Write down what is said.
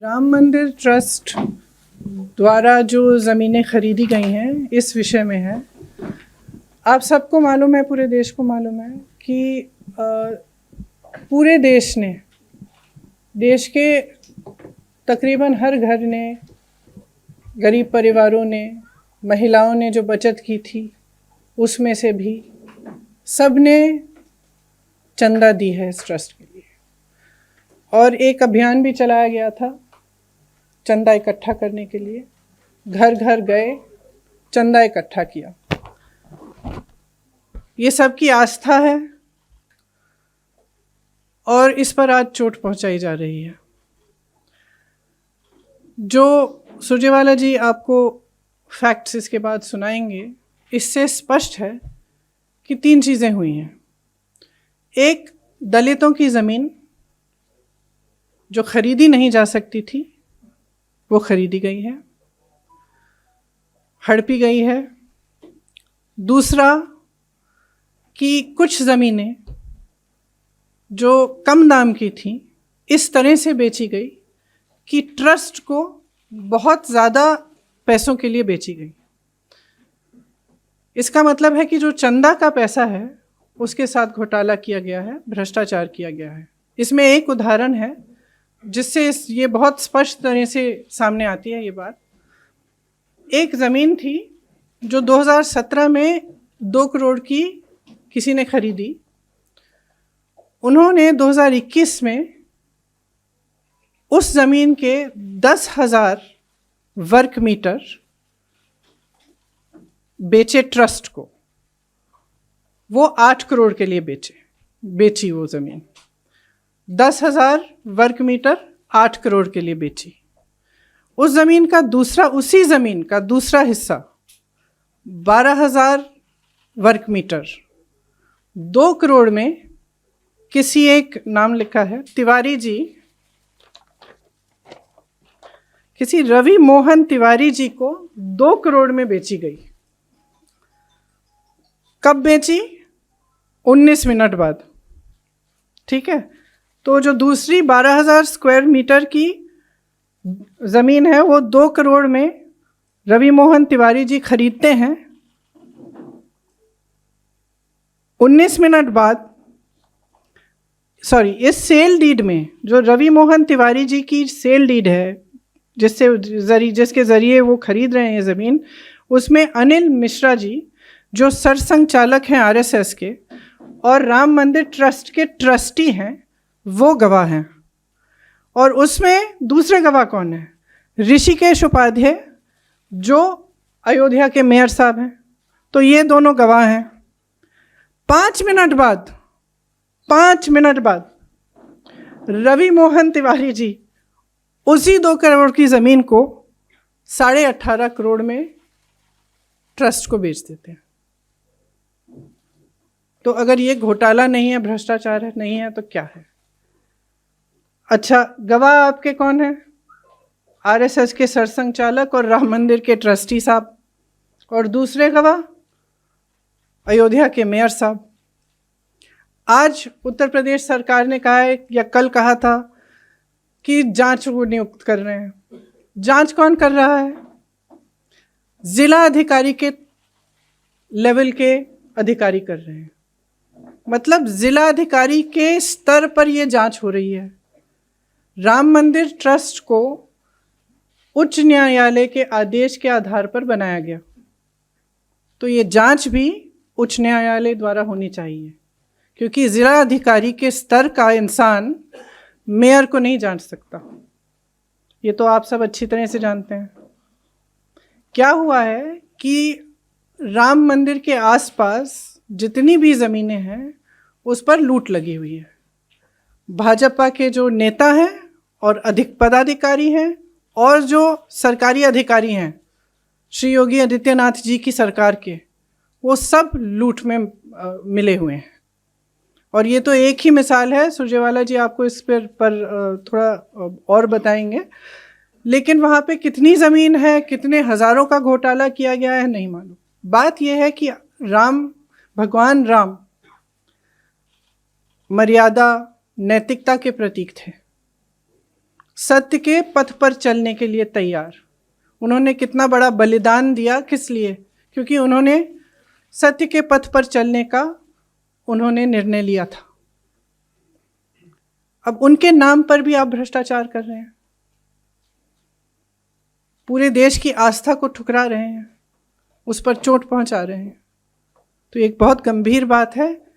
राम मंदिर ट्रस्ट द्वारा जो ज़मीनें खरीदी गई हैं इस विषय में है। आप सबको मालूम है, पूरे देश को मालूम है कि पूरे देश ने, देश के तकरीबन हर घर ने, गरीब परिवारों ने, महिलाओं ने जो बचत की थी उसमें से भी सब ने चंदा दी है इस ट्रस्ट के लिए। और एक अभियान भी चलाया गया था चंदा इकट्ठा करने के लिए। घर घर गए, चंदा इकट्ठा किया। ये सबकी आस्था है और इस पर आज चोट पहुंचाई जा रही है। जो सुरजेवाला जी आपको फैक्ट्स इसके बाद सुनाएंगे, इससे स्पष्ट है कि 3 चीज़ें हुई हैं। एक, दलितों की ज़मीन जो खरीदी नहीं जा सकती थी वो खरीदी गई है, हड़पी गई है। दूसरा कि कुछ ज़मीनें जो कम दाम की थी इस तरह से बेची गई कि ट्रस्ट को बहुत ज़्यादा पैसों के लिए बेची गई। इसका मतलब है कि जो चंदा का पैसा है उसके साथ घोटाला किया गया है, भ्रष्टाचार किया गया है। इसमें एक उदाहरण है जिससे ये बहुत स्पष्ट तरह से सामने आती है ये बात। एक ज़मीन थी जो 2017 में 2 करोड़ की किसी ने खरीदी। उन्होंने 2021 में उस ज़मीन के 10,000 वर्ग मीटर बेचे ट्रस्ट को। वो 8 करोड़ के लिए बेची वो ज़मीन। 10,000 वर्ग मीटर 8 करोड़ के लिए बेची। उस ज़मीन का उसी ज़मीन का दूसरा हिस्सा 12,000 वर्ग मीटर 2 करोड़ में किसी एक, नाम लिखा है तिवारी जी, किसी रवि मोहन तिवारी जी को 2 करोड़ में बेची गई। कब बेची? 19 मिनट बाद। ठीक है, तो जो दूसरी 12,000 स्क्वायर मीटर की ज़मीन है वो 2 करोड़ में रवि मोहन तिवारी जी खरीदते हैं। 19 मिनट बाद, इस सेल डीड में, जो रवि मोहन तिवारी जी की सेल डीड है जिसके ज़रिए वो खरीद रहे हैं ये ज़मीन, उसमें अनिल मिश्रा जी जो सरसंघचालक हैं आरएसएस के और राम मंदिर ट्रस्ट के ट्रस्टी हैं, वो गवाह हैं। और उसमें दूसरे गवाह कौन है? ऋषिकेश उपाध्याय जो अयोध्या के मेयर साहब हैं। तो ये दोनों गवाह हैं। 5 मिनट बाद रवि मोहन तिवारी जी उसी 2 करोड़ की ज़मीन को 18.5 करोड़ में ट्रस्ट को बेच देते हैं। तो अगर ये घोटाला नहीं है, भ्रष्टाचार है, नहीं है, तो क्या है? अच्छा, गवाह आपके कौन है? आरएसएस के सरसंघचालक और राम मंदिर के ट्रस्टी साहब। और दूसरे गवाह अयोध्या के मेयर साहब। आज उत्तर प्रदेश सरकार ने कहा है, या कल कहा था, कि जांच को नियुक्त कर रहे हैं। जांच कौन कर रहा है? जिला अधिकारी के लेवल के अधिकारी कर रहे हैं। मतलब जिला अधिकारी के स्तर पर यह जांच हो रही है। राम मंदिर ट्रस्ट को उच्च न्यायालय के आदेश के आधार पर बनाया गया, तो ये जांच भी उच्च न्यायालय द्वारा होनी चाहिए, क्योंकि जिला अधिकारी के स्तर का इंसान मेयर को नहीं जांच सकता। ये तो आप सब अच्छी तरह से जानते हैं। क्या हुआ है कि राम मंदिर के आसपास जितनी भी ज़मीनें हैं उस पर लूट लगी हुई है। भाजपा के जो नेता हैं और अधिक पदाधिकारी हैं और जो सरकारी अधिकारी हैं श्री योगी आदित्यनाथ जी की सरकार के, वो सब लूट में मिले हुए हैं। और ये तो एक ही मिसाल है। सुरजेवाला जी आपको इस पर थोड़ा और बताएंगे। लेकिन वहाँ पे कितनी ज़मीन है, कितने हज़ारों का घोटाला किया गया है, नहीं मालूम। बात यह है कि भगवान राम मर्यादा, नैतिकता के प्रतीक थे। सत्य के पथ पर चलने के लिए तैयार। उन्होंने कितना बड़ा बलिदान दिया, किस लिए? क्योंकि उन्होंने सत्य के पथ पर चलने का उन्होंने निर्णय लिया था। अब उनके नाम पर भी आप भ्रष्टाचार कर रहे हैं, पूरे देश की आस्था को ठुकरा रहे हैं, उस पर चोट पहुंचा रहे हैं। तो एक बहुत गंभीर बात है